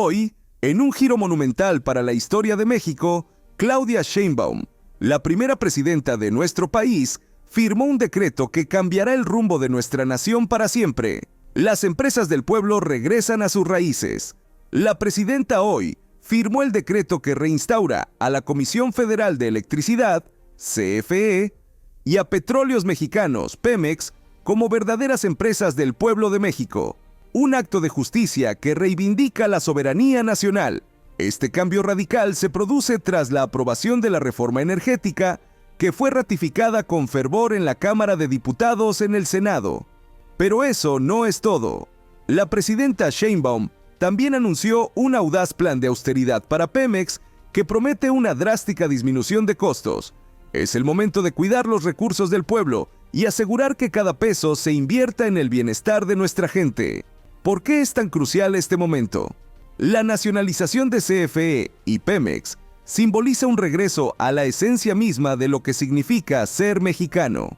Hoy, en un giro monumental para la historia de México, Claudia Sheinbaum, la primera presidenta de nuestro país, firmó un decreto que cambiará el rumbo de nuestra nación para siempre. Las empresas del pueblo regresan a sus raíces. La presidenta hoy firmó el decreto que reinstaura a la Comisión Federal de Electricidad, CFE, y a Petróleos Mexicanos, Pemex, como verdaderas empresas del pueblo de México. Un acto de justicia que reivindica la soberanía nacional. Este cambio radical se produce tras la aprobación de la reforma energética, que fue ratificada con fervor en la Cámara de Diputados en el Senado. Pero eso no es todo. La presidenta Sheinbaum también anunció un audaz plan de austeridad para Pemex que promete una drástica disminución de costos. Es el momento de cuidar los recursos del pueblo y asegurar que cada peso se invierta en el bienestar de nuestra gente. ¿Por qué es tan crucial este momento? La nacionalización de CFE y Pemex simboliza un regreso a la esencia misma de lo que significa ser mexicano.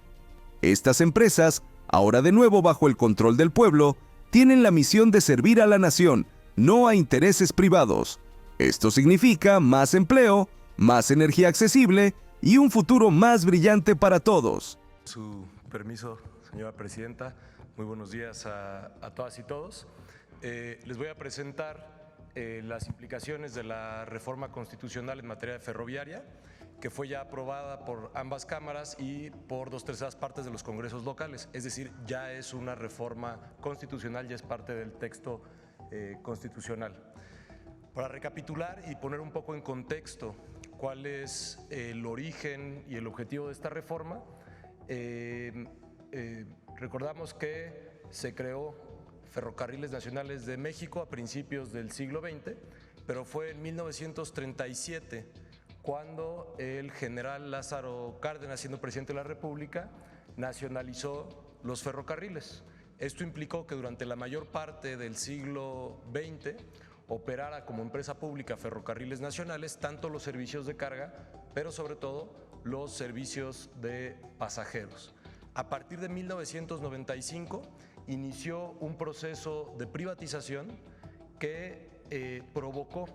Estas empresas, ahora de nuevo bajo el control del pueblo, tienen la misión de servir a la nación, no a intereses privados. Esto significa más empleo, más energía accesible y un futuro más brillante para todos. Su permiso, señora presidenta, muy buenos días a todas y todos. Les voy a presentar las implicaciones de la reforma constitucional en materia ferroviaria, que fue ya aprobada por ambas cámaras y por 2/3 partes de los congresos locales. Es decir, ya es una reforma constitucional, ya es parte del texto constitucional. Para recapitular y poner un poco en contexto cuál es el origen y el objetivo de esta reforma, recordamos que se creó Ferrocarriles Nacionales de México a principios del siglo XX, pero fue en 1937 cuando el general Lázaro Cárdenas, siendo presidente de la República, nacionalizó los ferrocarriles. Esto implicó que durante la mayor parte del siglo XX operara como empresa pública Ferrocarriles Nacionales, tanto los servicios de carga, pero sobre todo los servicios de pasajeros. A partir de 1995 inició un proceso de privatización que provocó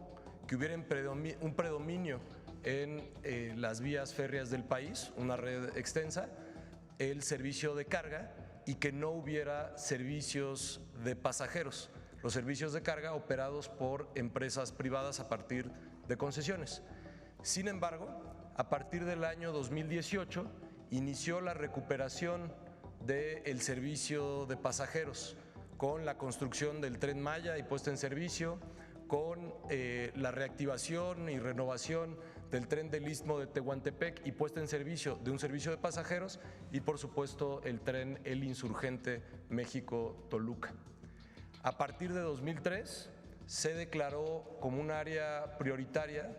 que hubiera un predominio en las vías férreas del país, una red extensa, el servicio de carga y que no hubiera servicios de pasajeros, los servicios de carga operados por empresas privadas a partir de concesiones. Sin embargo, a partir del año 2018 inició la recuperación del servicio de pasajeros con la construcción del Tren Maya y puesta en servicio, con la reactivación y renovación del tren del Istmo de Tehuantepec y puesta en servicio de un servicio de pasajeros y por supuesto el tren El Insurgente México-Toluca. A partir de 2003 se declaró como un área prioritaria,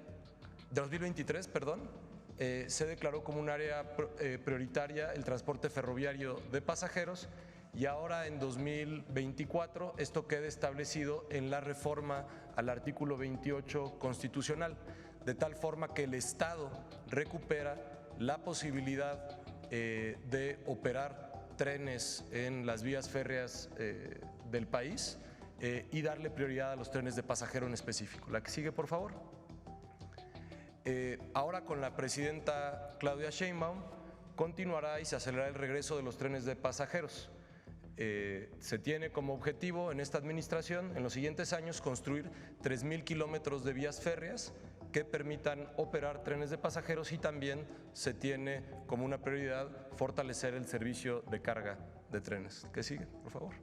de 2023, perdón, se declaró como un área prioritaria el transporte ferroviario de pasajeros y ahora en 2024 esto queda establecido en la reforma al artículo 28 constitucional, de tal forma que el Estado recupera la posibilidad de operar trenes en las vías férreas del país y darle prioridad a los trenes de pasajero en específico. La que sigue, por favor. Ahora con la presidenta Claudia Sheinbaum continuará y se acelerará el regreso de los trenes de pasajeros. Se tiene como objetivo en esta administración en los siguientes años construir 3,000 kilómetros de vías férreas que permitan operar trenes de pasajeros y también se tiene como una prioridad fortalecer el servicio de carga de trenes. ¿Qué sigue, por favor?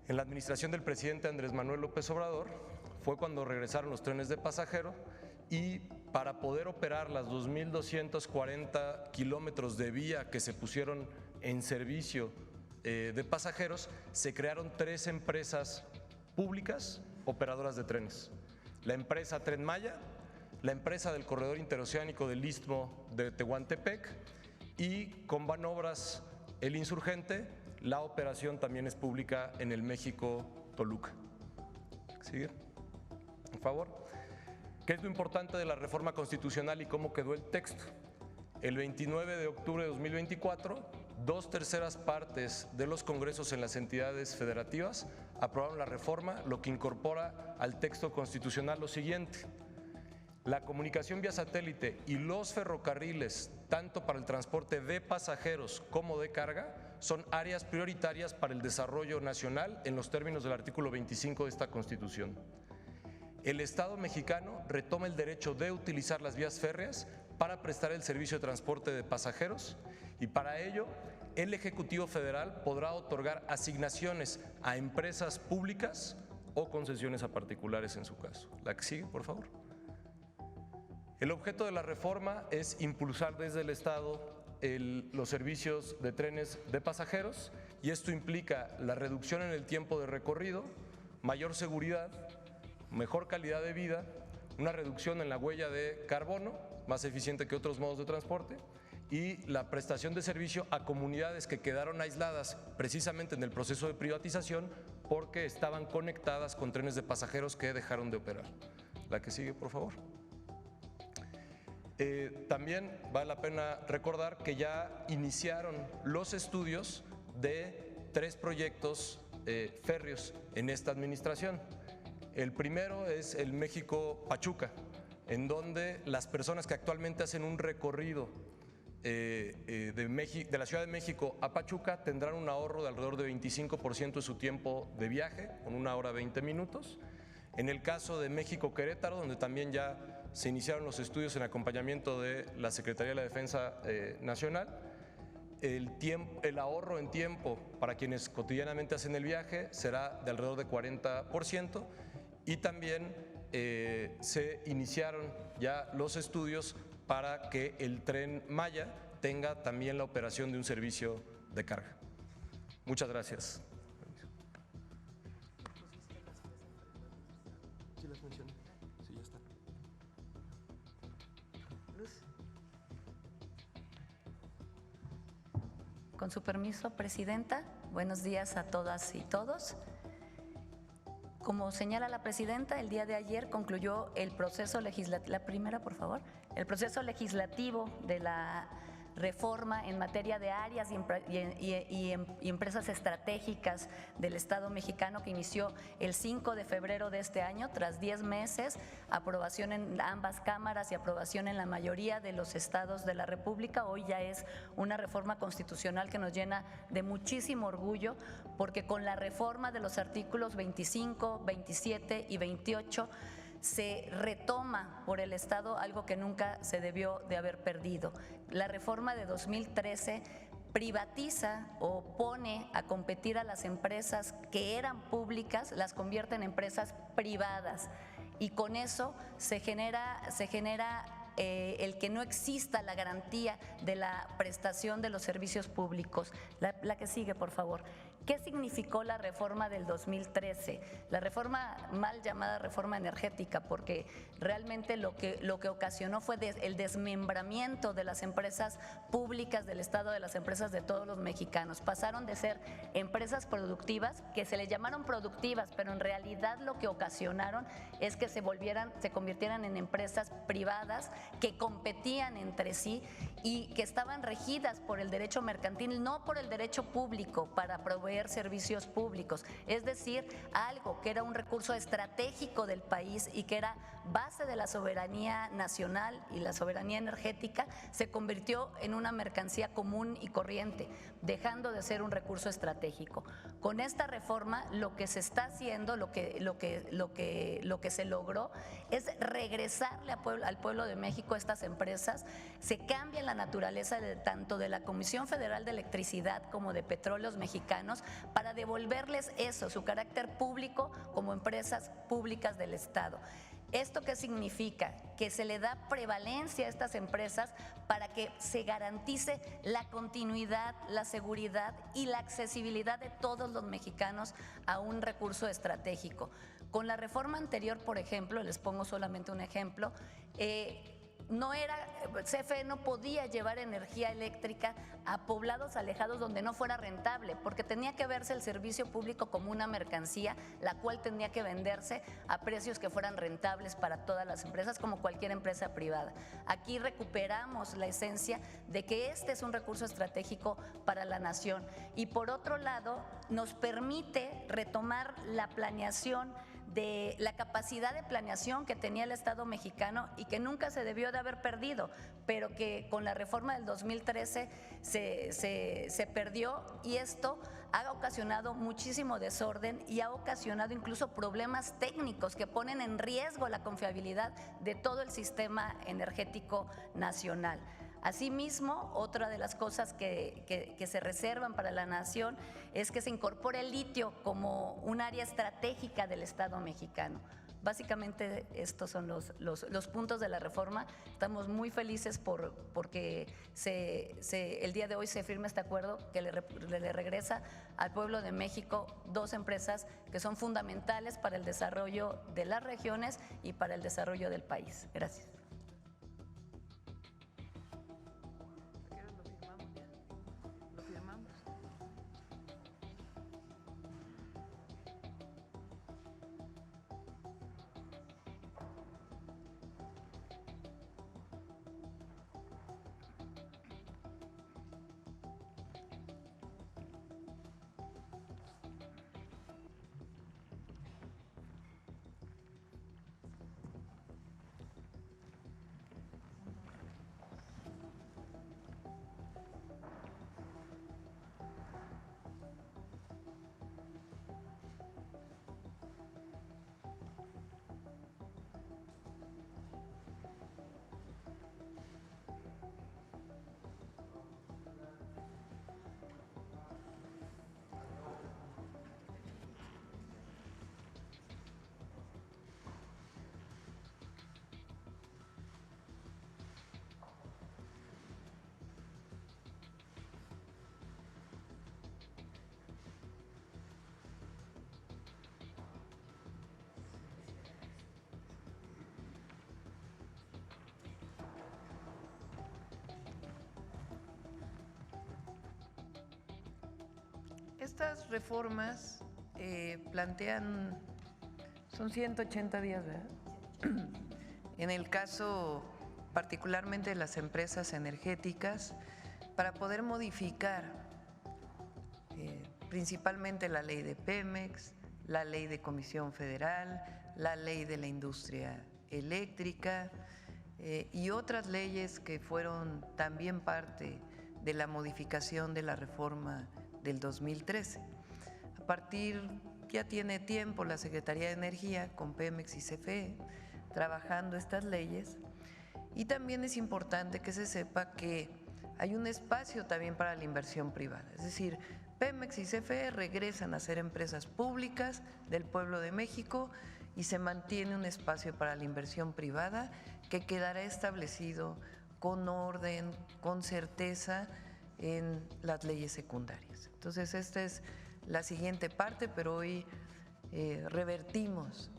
En la administración del presidente Andrés Manuel López Obrador fue cuando regresaron los trenes de pasajero y para poder operar las 2,240 kilómetros de vía que se pusieron en servicio de pasajeros, se crearon 3 empresas públicas operadoras de trenes. La empresa Tren Maya, la empresa del corredor interoceánico del Istmo de Tehuantepec y con Banobras El Insurgente, la operación también es pública en el México-Toluca. ¿Sigue? Por favor. ¿Qué es lo importante de la reforma constitucional y cómo quedó el texto? El 29 de octubre de 2024, 2/3 partes de los congresos en las entidades federativas aprobaron la reforma, lo que incorpora al texto constitucional lo siguiente: la comunicación vía satélite y los ferrocarriles, tanto para el transporte de pasajeros como de carga, son áreas prioritarias para el desarrollo nacional en los términos del artículo 25 de esta Constitución. El Estado mexicano retoma el derecho de utilizar las vías férreas para prestar el servicio de transporte de pasajeros y para ello el Ejecutivo Federal podrá otorgar asignaciones a empresas públicas o concesiones a particulares en su caso. La que sigue, por favor. El objeto de la reforma es impulsar desde el Estado los servicios de trenes de pasajeros y esto implica la reducción en el tiempo de recorrido, mayor seguridad, mejor calidad de vida, una reducción en la huella de carbono, más eficiente que otros modos de transporte, y la prestación de servicio a comunidades que quedaron aisladas precisamente en el proceso de privatización porque estaban conectadas con trenes de pasajeros que dejaron de operar. La que sigue, por favor. También vale la pena recordar que ya iniciaron los estudios de 3 proyectos férreos en esta administración. El primero es el México-Pachuca, en donde las personas que actualmente hacen un recorrido de la Ciudad de México a Pachuca tendrán un ahorro de alrededor de 25% de su tiempo de viaje, con 1 hora 20 minutos. En el caso de México-Querétaro, donde también ya se iniciaron los estudios en acompañamiento de la Secretaría de la Defensa Nacional, el ahorro en tiempo para quienes cotidianamente hacen el viaje será de alrededor de 40% y también se iniciaron ya los estudios para que el Tren Maya tenga también la operación de un servicio de carga. Muchas gracias. ¿Sí las mencioné? Sí, ya está. Luz. Con su permiso, Presidenta, buenos días a todas y todos. Como señala la Presidenta, el día de ayer concluyó el proceso legislativo, la primera, por favor, el proceso legislativo de la reforma en materia de áreas y empresas estratégicas del Estado mexicano que inició el 5 de febrero de este año, tras 10 meses, aprobación en ambas cámaras y aprobación en la mayoría de los estados de la República. Hoy ya es una reforma constitucional que nos llena de muchísimo orgullo, porque con la reforma de los artículos 25, 27 y 28 se retoma por el Estado algo que nunca se debió de haber perdido. La reforma de 2013 privatiza o pone a competir a las empresas que eran públicas, las convierte en empresas privadas y con eso se genera el que no exista la garantía de la prestación de los servicios públicos. La que sigue, por favor. ¿Qué significó la reforma del 2013? La reforma mal llamada reforma energética, porque realmente lo que ocasionó fue el desmembramiento de las empresas públicas del Estado, de las empresas de todos los mexicanos. Pasaron de ser empresas productivas, que se les llamaron productivas, pero en realidad lo que ocasionaron es que se convirtieran en empresas privadas que competían entre sí y que estaban regidas por el derecho mercantil, no por el derecho público para proveer servicios públicos. Es decir, algo que era un recurso estratégico del país y que era base de la soberanía nacional y la soberanía energética, se convirtió en una mercancía común y corriente, dejando de ser un recurso estratégico. Con esta reforma lo que se está haciendo, lo que se logró es regresarle al pueblo de México a estas empresas. Se cambia la naturaleza tanto de la Comisión Federal de Electricidad como de Petróleos Mexicanos para devolverles eso, su carácter público como empresas públicas del Estado. ¿Esto qué significa? Que se le da prevalencia a estas empresas para que se garantice la continuidad, la seguridad y la accesibilidad de todos los mexicanos a un recurso estratégico. Con la reforma anterior, por ejemplo, les pongo solamente un ejemplo, CFE no podía llevar energía eléctrica a poblados alejados donde no fuera rentable, porque tenía que verse el servicio público como una mercancía, la cual tenía que venderse a precios que fueran rentables para todas las empresas, como cualquier empresa privada. Aquí recuperamos la esencia de que este es un recurso estratégico para la nación y, por otro lado, nos permite retomar la planeación, de la capacidad de planeación que tenía el Estado mexicano y que nunca se debió de haber perdido, pero que con la reforma del 2013 se perdió, y esto ha ocasionado muchísimo desorden y ha ocasionado incluso problemas técnicos que ponen en riesgo la confiabilidad de todo el sistema energético nacional. Asimismo, otra de las cosas que se reservan para la nación es que se incorpore el litio como un área estratégica del Estado mexicano. Básicamente estos son los puntos de la reforma. Estamos muy felices porque el día de hoy se firma este acuerdo que le regresa al pueblo de México 2 empresas que son fundamentales para el desarrollo de las regiones y para el desarrollo del país. Gracias. Estas reformas plantean, son 180 días, ¿verdad? En el caso particularmente de las empresas energéticas, para poder modificar principalmente la ley de Pemex, la ley de Comisión Federal, la ley de la industria eléctrica y otras leyes que fueron también parte de la modificación de la reforma del 2013. A partir, ya tiene tiempo la Secretaría de Energía con Pemex y CFE trabajando estas leyes, y también es importante que se sepa que hay un espacio también para la inversión privada, es decir, Pemex y CFE regresan a ser empresas públicas del pueblo de México y se mantiene un espacio para la inversión privada que quedará establecido con orden, con certeza en las leyes secundarias. Entonces, esta es la siguiente parte, pero hoy revertimos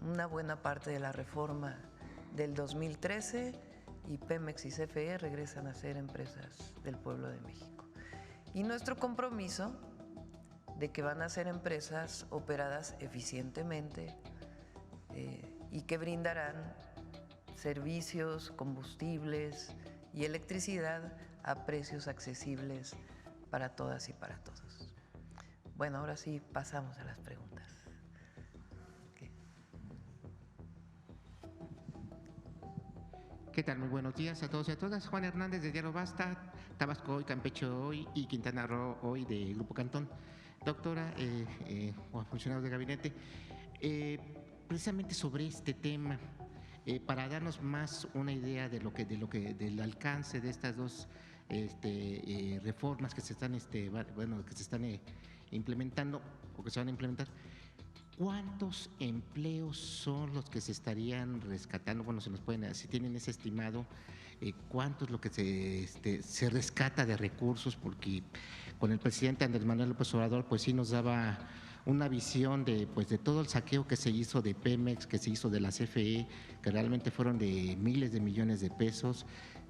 una buena parte de la reforma del 2013 y Pemex y CFE regresan a ser empresas del pueblo de México. Y nuestro compromiso de que van a ser empresas operadas eficientemente y que brindarán servicios, combustibles y electricidad a precios accesibles para todas y para todos. Bueno, ahora sí pasamos a las preguntas. ¿Qué tal? Muy buenos días a todos y a todas. Juan Hernández de Diario Basta, Tabasco Hoy, Campeche Hoy y Quintana Roo Hoy de Grupo Cantón. Doctora o funcionarios de gabinete, precisamente sobre este tema, para darnos más una idea del alcance de estas dos reformas que se están implementando o que se van a implementar. ¿Cuántos empleos son los que se estarían rescatando? Bueno, se nos pueden, si tienen ese estimado, ¿cuánto es lo que se rescata de recursos? Porque con el presidente Andrés Manuel López Obrador, pues sí nos daba una visión de, pues, de todo el saqueo que se hizo de Pemex, que se hizo de la CFE, que realmente fueron de miles de millones de pesos.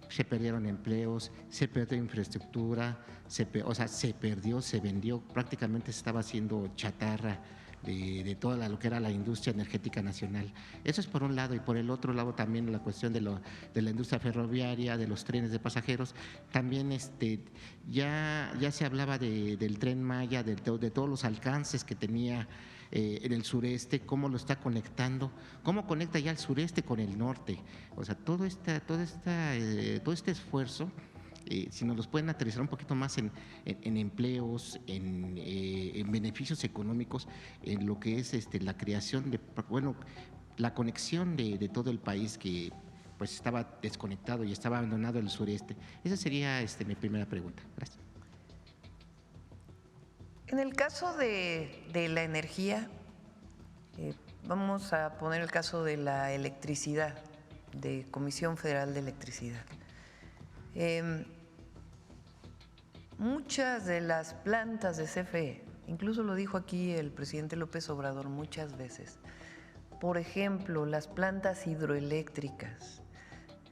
Se perdieron empleos, se perdió infraestructura, se perdió, se vendió, prácticamente se estaba haciendo chatarra de toda lo que era la industria energética nacional. Eso es por un lado, y por el otro lado también la cuestión de la industria ferroviaria, de los trenes de pasajeros. También ya se hablaba del Tren Maya, de todos los alcances que tenía en el sureste, cómo lo está conectando, cómo conecta ya el sureste con el norte. O sea, todo este esfuerzo, si nos los pueden aterrizar un poquito más en empleos, en beneficios económicos, en lo que es la creación la conexión de todo el país que pues estaba desconectado y estaba abandonado el sureste. Esa sería mi primera pregunta. Gracias. En el caso de la energía, vamos a poner el caso de la electricidad, de Comisión Federal de Electricidad. Muchas de las plantas de CFE, incluso lo dijo aquí el presidente López Obrador muchas veces, por ejemplo, las plantas hidroeléctricas,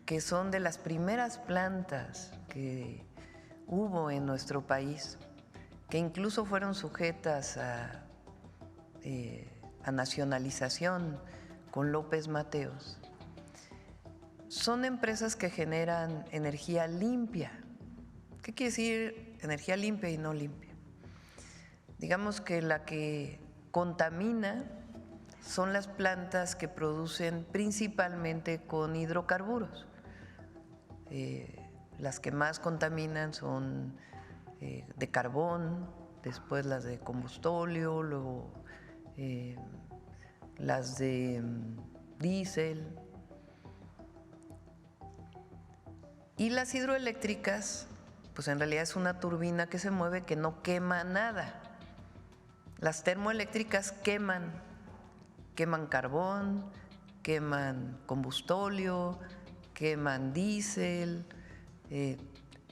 que son de las primeras plantas que hubo en nuestro país, que incluso fueron sujetas a nacionalización con López Mateos, son empresas que generan energía limpia. ¿Qué quiere decir energía limpia y no limpia? Digamos que la que contamina son las plantas que producen principalmente con hidrocarburos. Las que más contaminan son de carbón, después las de combustóleo, luego las de diésel. Y las hidroeléctricas, pues en realidad es una turbina que se mueve, que no quema nada. Las termoeléctricas queman carbón, queman combustóleo, queman diésel,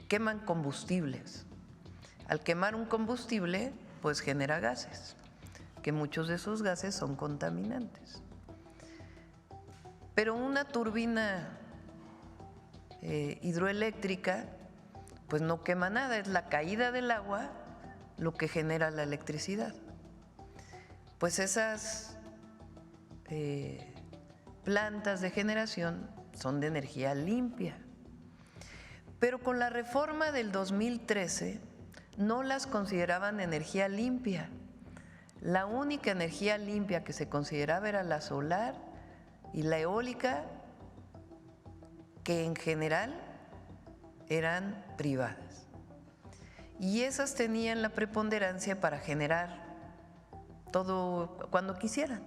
queman combustibles. Al quemar un combustible, pues genera gases, que muchos de esos gases son contaminantes. Pero una turbina hidroeléctrica, pues no quema nada, es la caída del agua lo que genera la electricidad. Pues esas plantas de generación son de energía limpia. Pero con la reforma del 2013 no las consideraban energía limpia. La única energía limpia que se consideraba era la solar y la eólica, que en general eran privadas. Y esas tenían la preponderancia para generar todo cuando quisieran.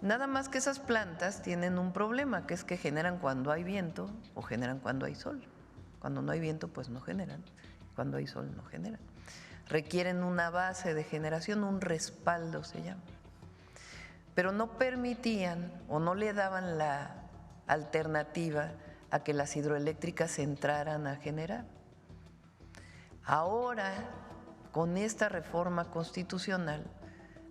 Nada más que esas plantas tienen un problema, que es que generan cuando hay viento o generan cuando hay sol. Cuando no hay viento, pues no generan. Cuando hay sol, no generan. Requieren una base de generación, un respaldo se llama. Pero no permitían o no le daban la alternativa a que las hidroeléctricas entraran a generar. Ahora, con esta reforma constitucional,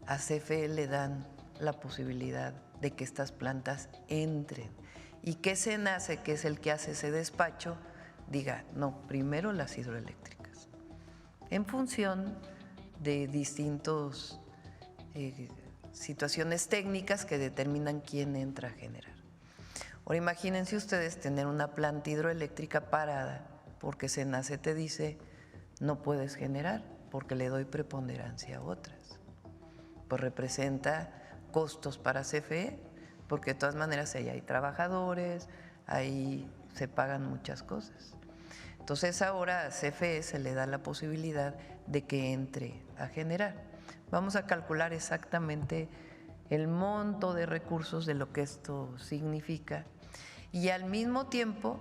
a CFE le dan la posibilidad de que estas plantas entren y que SENACE, que es el que hace ese despacho, diga, no, primero las hidroeléctricas, en función de distintas situaciones técnicas que determinan quién entra a generar. Ahora imagínense ustedes tener una planta hidroeléctrica parada porque SENACE te dice, no puedes generar porque le doy preponderancia a otras. Pues representa costos para CFE, porque de todas maneras ahí hay trabajadores, ahí se pagan muchas cosas. Entonces ahora a CFE se le da la posibilidad de que entre a generar. Vamos a calcular exactamente el monto de recursos de lo que esto significa y al mismo tiempo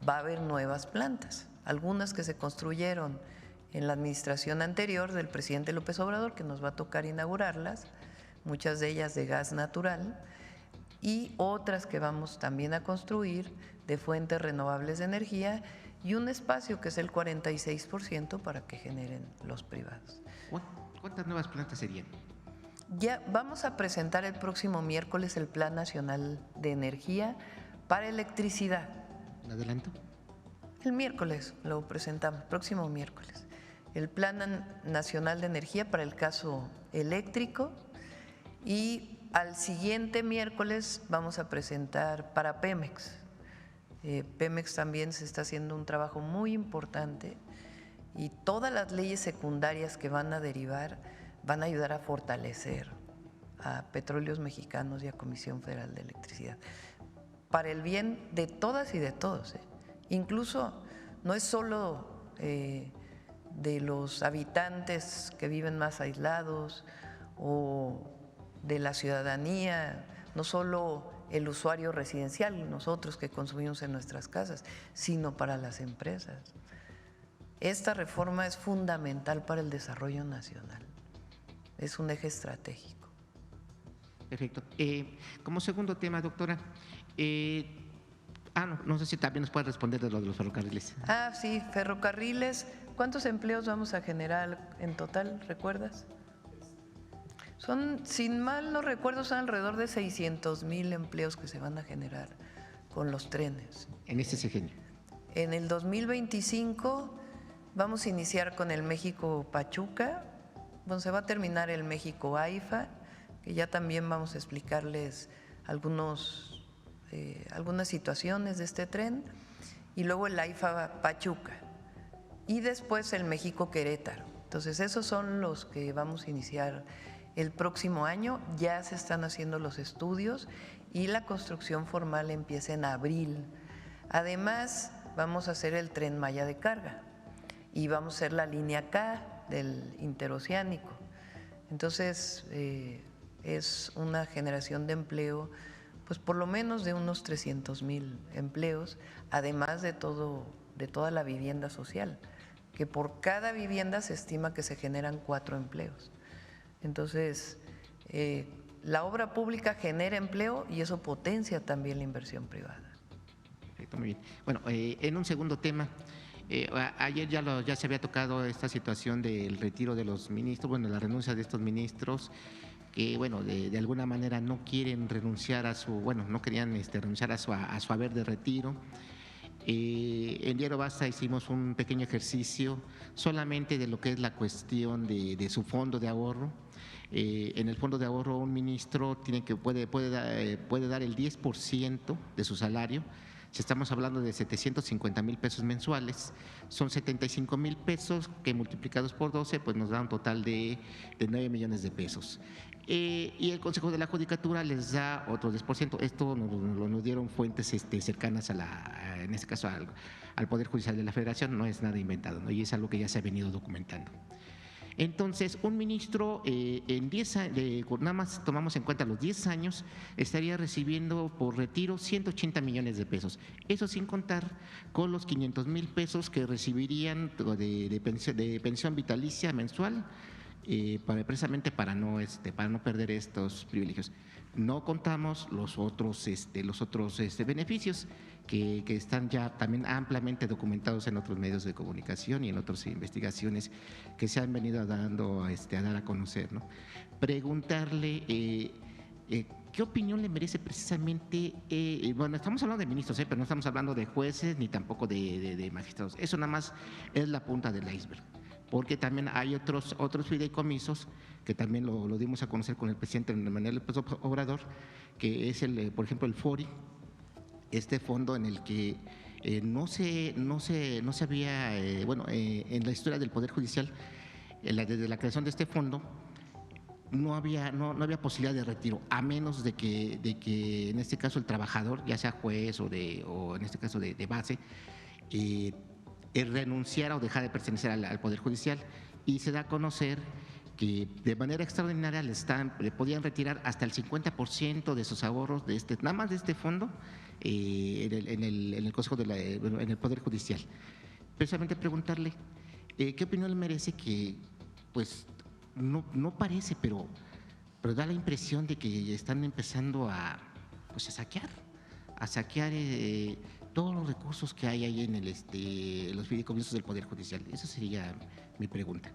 va a haber nuevas plantas, algunas que se construyeron en la administración anterior del presidente López Obrador, que nos va a tocar inaugurarlas, muchas de ellas de gas natural, y otras que vamos también a construir de fuentes renovables de energía y un espacio que es el 46% para que generen los privados. ¿Cuántas nuevas plantas serían? Ya vamos a presentar el próximo miércoles el Plan Nacional de Energía para electricidad. ¿Un adelanto? El miércoles lo presentamos, próximo miércoles. El Plan Nacional de Energía para el caso eléctrico, y al siguiente miércoles vamos a presentar para Pemex. Pemex también se está haciendo un trabajo muy importante y todas las leyes secundarias que van a derivar van a ayudar a fortalecer a Petróleos Mexicanos y a Comisión Federal de Electricidad para el bien de todas y de todos. Incluso no es solo de los habitantes que viven más aislados o de la ciudadanía, no solo el usuario residencial, nosotros que consumimos en nuestras casas, sino para las empresas. Esta reforma es fundamental para el desarrollo nacional, es un eje estratégico. Perfecto. Como segundo tema, doctora, no sé si también nos puede responder de lo de los ferrocarriles. Sí, ferrocarriles. ¿Cuántos empleos vamos a generar en total, recuerdas? Son, sin mal no recuerdo, son alrededor de 600,000 empleos que se van a generar con los trenes. En este sexenio. En el 2025 vamos a iniciar con el México-Pachuca, donde se va a terminar el México-AIFA, que ya también vamos a explicarles algunas situaciones de este tren, y luego el AIFA-Pachuca, y después el México-Querétaro. Entonces esos son los que vamos a iniciar el próximo año. Ya se están haciendo los estudios y la construcción formal empieza en abril. Además, vamos a hacer el Tren Maya de carga y vamos a hacer la línea K del interoceánico. Entonces, es una generación de empleo, pues por lo menos de unos 300,000 empleos, además de toda la vivienda social, que por cada vivienda se estima que se generan 4 empleos. Entonces, la obra pública genera empleo y eso potencia también la inversión privada. Perfecto, muy bien. Bueno, en un segundo tema, ayer ya se había tocado esta situación del retiro de los ministros, la renuncia de estos ministros que, de alguna manera no quieren renunciar no querían renunciar a su haber de retiro. En Diario Basta hicimos un pequeño ejercicio solamente de lo que es la cuestión de su fondo de ahorro. En el fondo de ahorro un ministro puede dar el 10% de su salario. Si estamos hablando de 750,000 pesos mensuales, son 75,000 pesos que multiplicados por 12 pues nos da un total de 9 millones de pesos. Y el Consejo de la Judicatura les da otro 10%. Esto nos dieron fuentes cercanas en este caso al Poder Judicial de la Federación, no es nada inventado, ¿no? Y es algo que ya se ha venido documentando. Entonces, un ministro en 10 años, nada más tomamos en cuenta los 10 años, estaría recibiendo por retiro 180 millones de pesos. Eso sin contar con los 500,000 pesos que recibirían de pensión vitalicia mensual, precisamente para no perder estos privilegios. No contamos los otros beneficios que están ya también ampliamente documentados en otros medios de comunicación y en otras investigaciones que se han venido dando a dar a conocer, ¿no? Preguntarle qué opinión le merece precisamente, estamos hablando de ministros, pero no estamos hablando de jueces ni tampoco de magistrados. Eso nada más es la punta del iceberg, porque también hay otros fideicomisos que también lo dimos a conocer con el presidente Manuel López Obrador, que es por ejemplo el FORI, este fondo en el que no se había, en la historia del Poder Judicial, desde la creación de este fondo, no había posibilidad de retiro, a menos de que en este caso el trabajador, ya sea juez o en este caso de base, renunciara o dejara de pertenecer al Poder Judicial. Y se da a conocer que de manera extraordinaria le podían retirar hasta el 50% de sus ahorros nada más de este fondo en el Consejo en el Poder Judicial. Precisamente preguntarle qué opinión le merece que pues no parece, pero da la impresión de que están empezando a saquear todos los recursos que hay ahí en los fideicomisos del Poder Judicial. Esa sería mi pregunta.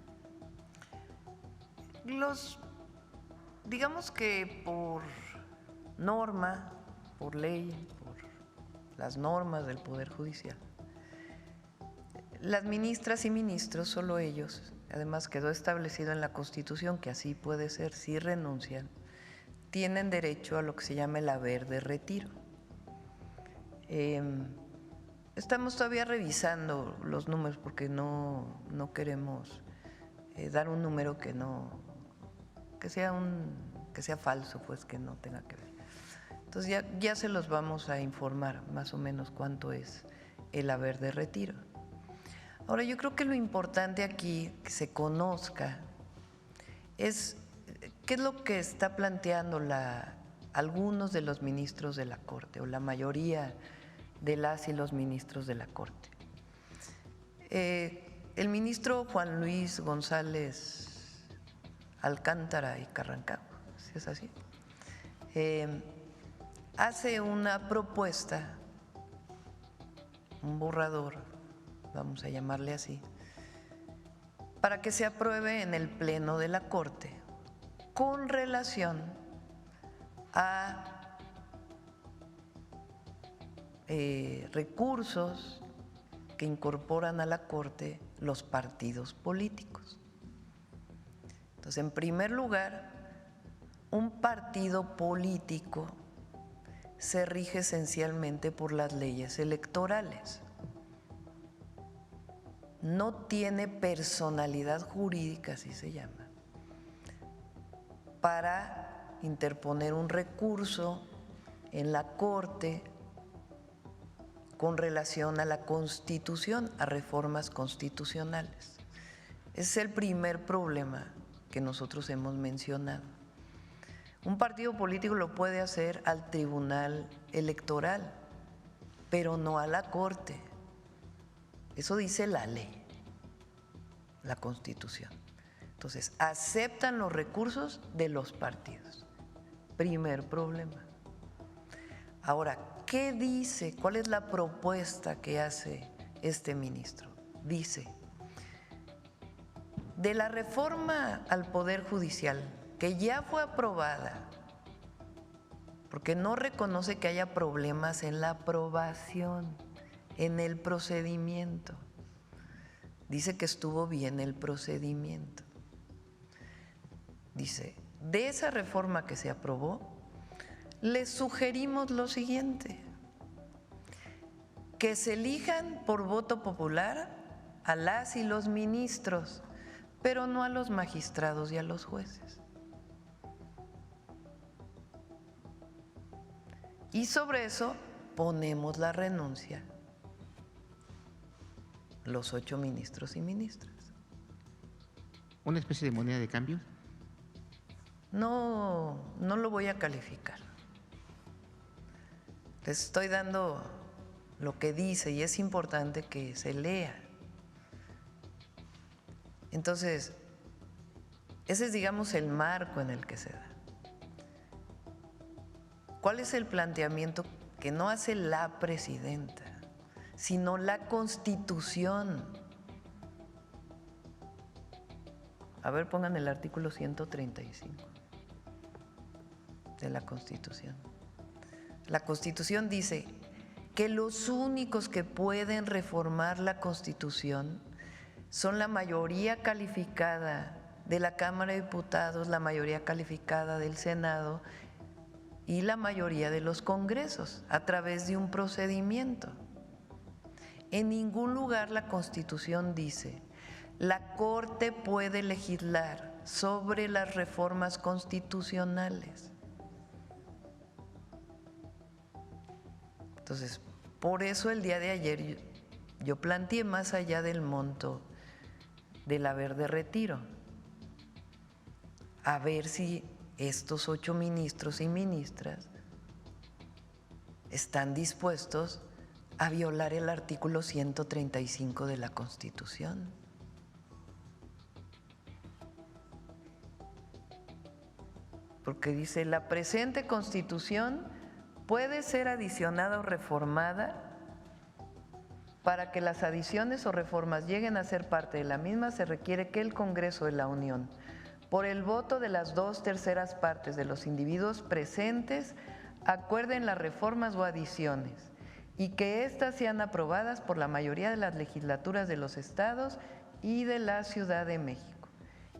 Digamos que por norma, por ley, por las normas del Poder Judicial, las ministras y ministros, solo ellos, además quedó establecido en la Constitución que así puede ser, si renuncian, tienen derecho a lo que se llama el haber de retiro. Estamos todavía revisando los números porque no queremos dar un número que sea falso, pues que no tenga que ver. Entonces ya se los vamos a informar más o menos cuánto es el haber de retiro. Ahora, yo creo que lo importante aquí que se conozca es qué es lo que está planteando algunos de los ministros de la Corte o la mayoría de las y los ministros de la Corte. El ministro Juan Luis González Alcántara y Carrancabo, si es así, hace una propuesta, un borrador, vamos a llamarle así, para que se apruebe en el Pleno de la Corte con relación a recursos que incorporan a la Corte los partidos políticos. Entonces, en primer lugar, un partido político se rige esencialmente por las leyes electorales. No tiene personalidad jurídica, así se llama, para interponer un recurso en la Corte con relación a la Constitución, a reformas constitucionales. Ese es el primer problema que nosotros hemos mencionado. Un partido político lo puede hacer al Tribunal Electoral, pero no a la Corte. Eso dice la ley, la Constitución. Entonces, aceptan los recursos de los partidos. Primer problema. Ahora, ¿qué dice? ¿Cuál es la propuesta que hace este ministro? Dice, de la reforma al Poder Judicial, que ya fue aprobada, porque no reconoce que haya problemas en la aprobación, en el procedimiento. Dice que estuvo bien el procedimiento. Dice, de esa reforma que se aprobó, les sugerimos lo siguiente: que se elijan por voto popular a las y los ministros, pero no a los magistrados y a los jueces. Y sobre eso ponemos la renuncia, los 8 ministros y ministras. ¿Una especie de moneda de cambio? No lo voy a calificar. Les estoy dando lo que dice y es importante que se lea. Entonces, ese es, digamos, el marco en el que se da. ¿Cuál es el planteamiento que no hace la presidenta, sino la Constitución? A ver, pongan el artículo 135 de la Constitución. La Constitución dice que los únicos que pueden reformar la Constitución son la mayoría calificada de la Cámara de Diputados, la mayoría calificada del Senado y la mayoría de los congresos a través de un procedimiento. En ningún lugar la Constitución dice la Corte puede legislar sobre las reformas constitucionales. Entonces, por eso el día de ayer yo planteé más allá del monto del haber de retiro, a ver si estos 8 ministros y ministras están dispuestos a violar el artículo 135 de la Constitución. Porque dice, la presente Constitución puede ser adicionada o reformada Para que las adiciones o reformas lleguen a ser parte de la misma, se requiere que el Congreso de la Unión, por el voto de las 2/3 partes de los individuos presentes, acuerden las reformas o adiciones y que éstas sean aprobadas por la mayoría de las legislaturas de los estados y de la Ciudad de México.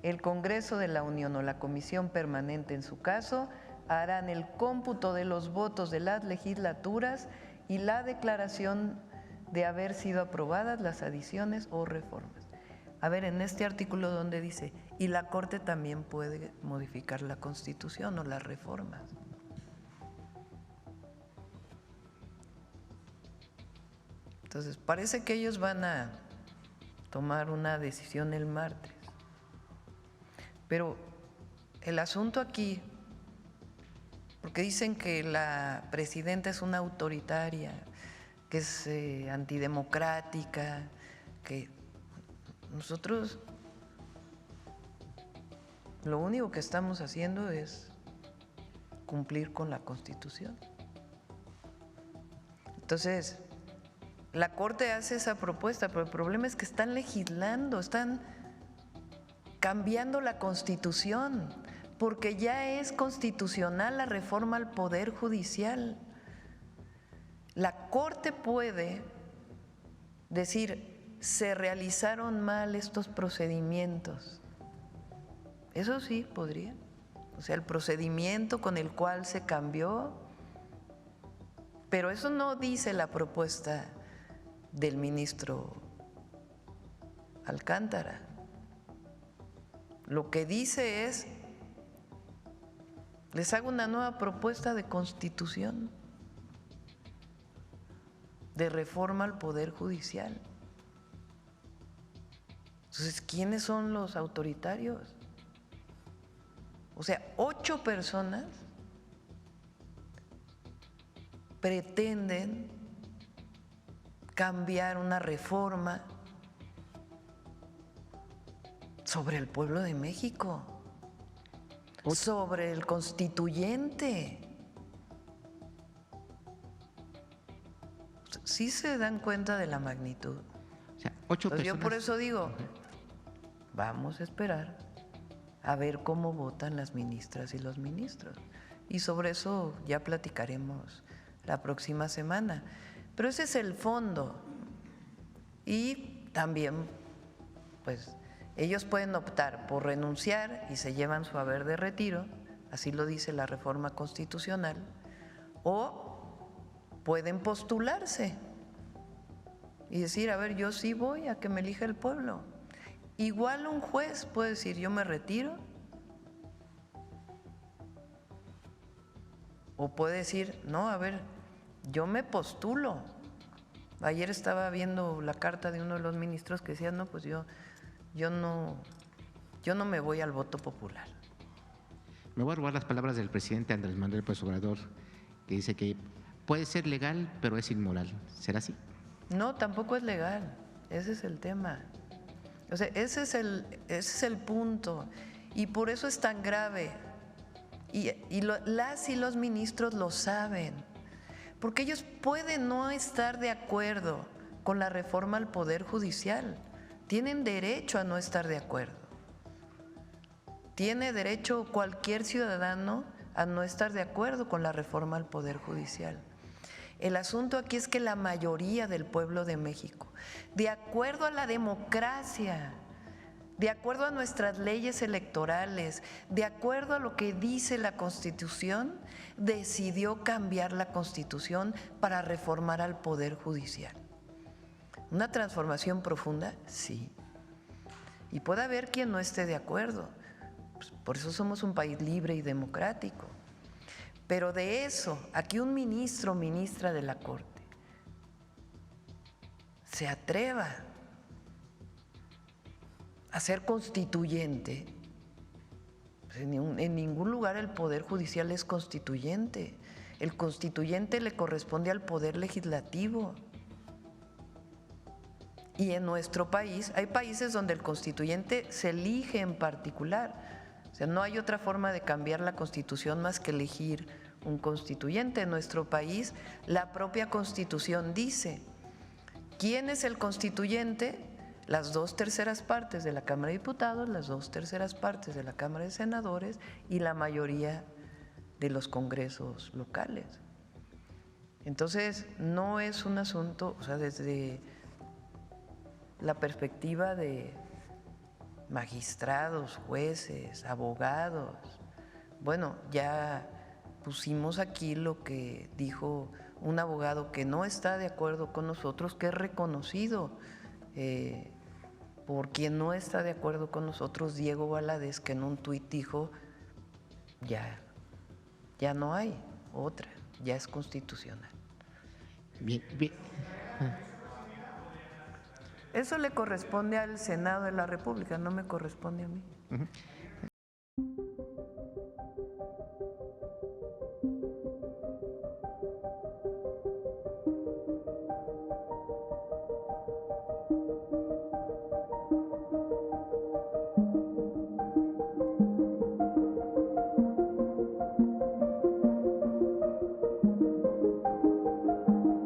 El Congreso de la Unión o la Comisión Permanente, en su caso, harán el cómputo de los votos de las legislaturas y la declaración de haber sido aprobadas las adiciones o reformas. A ver, en este artículo donde dice, y la Corte también puede modificar la Constitución o las reformas. Entonces, parece que ellos van a tomar una decisión el martes. Pero el asunto aquí, porque dicen que la presidenta es una autoritaria, que es antidemocrática, que nosotros lo único que estamos haciendo es cumplir con la Constitución. Entonces, la Corte hace esa propuesta, pero el problema es que están legislando, están cambiando la Constitución, porque ya es constitucional la reforma al Poder Judicial. La Corte puede decir, se realizaron mal estos procedimientos. Eso sí, podría. O sea, el procedimiento con el cual se cambió, pero eso no dice la propuesta del ministro Alcántara. Lo que dice es, les hago una nueva propuesta de constitución, de reforma al Poder Judicial. Entonces, ¿quiénes son los autoritarios? O sea, 8 personas pretenden cambiar una reforma sobre el pueblo de México, sobre el constituyente. ¿Sí se dan cuenta de la magnitud? O sea, 8 personas. Yo por eso digo, vamos a esperar a ver cómo votan las ministras y los ministros. Y sobre eso ya platicaremos la próxima semana. Pero ese es el fondo. Y también, pues, ellos pueden optar por renunciar y se llevan su haber de retiro, así lo dice la reforma constitucional, o pueden postularse y decir, a ver, yo sí voy a que me elija el pueblo. Igual un juez puede decir, yo me retiro, o puede decir, no, a ver, yo me postulo. Ayer estaba viendo la carta de uno de los ministros que decía, no, pues yo no me voy al voto popular. Me voy a robar las palabras del presidente Andrés Manuel López Obrador, que dice que puede ser legal, pero es inmoral. ¿Será así? No, tampoco es legal. Ese es el tema. O sea, ese es el punto. Y por eso es tan grave. Las y los ministros lo saben. Porque ellos pueden no estar de acuerdo con la reforma al Poder Judicial. Tienen derecho a no estar de acuerdo. Tiene derecho cualquier ciudadano a no estar de acuerdo con la reforma al Poder Judicial. El asunto aquí es que la mayoría del pueblo de México, de acuerdo a la democracia, de acuerdo a nuestras leyes electorales, de acuerdo a lo que dice la Constitución, decidió cambiar la Constitución para reformar al Poder Judicial. ¿Una transformación profunda? Sí. Y puede haber quien no esté de acuerdo. Pues por eso somos un país libre y democrático. Pero de eso, a que un ministro o ministra de la Corte se atreva a ser constituyente, pues en ningún lugar el Poder Judicial es constituyente. El constituyente le corresponde al Poder Legislativo. Y en nuestro país, hay países donde el constituyente se elige en particular. O sea, no hay otra forma de cambiar la Constitución más que elegir un constituyente. En nuestro país, la propia Constitución dice ¿Quién es el constituyente? Las 2/3 partes de la Cámara de Diputados, las 2/3 partes de la Cámara de Senadores y la mayoría de los congresos locales. Entonces, no es un asunto, o sea, desde la perspectiva de magistrados, jueces, abogados, bueno, ya pusimos aquí lo que dijo un abogado que no está de acuerdo con nosotros, que es reconocido por quien no está de acuerdo con nosotros, Diego Valadez, que en un tuit dijo, ya no hay otra, ya es constitucional. Bien, bien. Eso le corresponde al Senado de la República, no me corresponde a mí.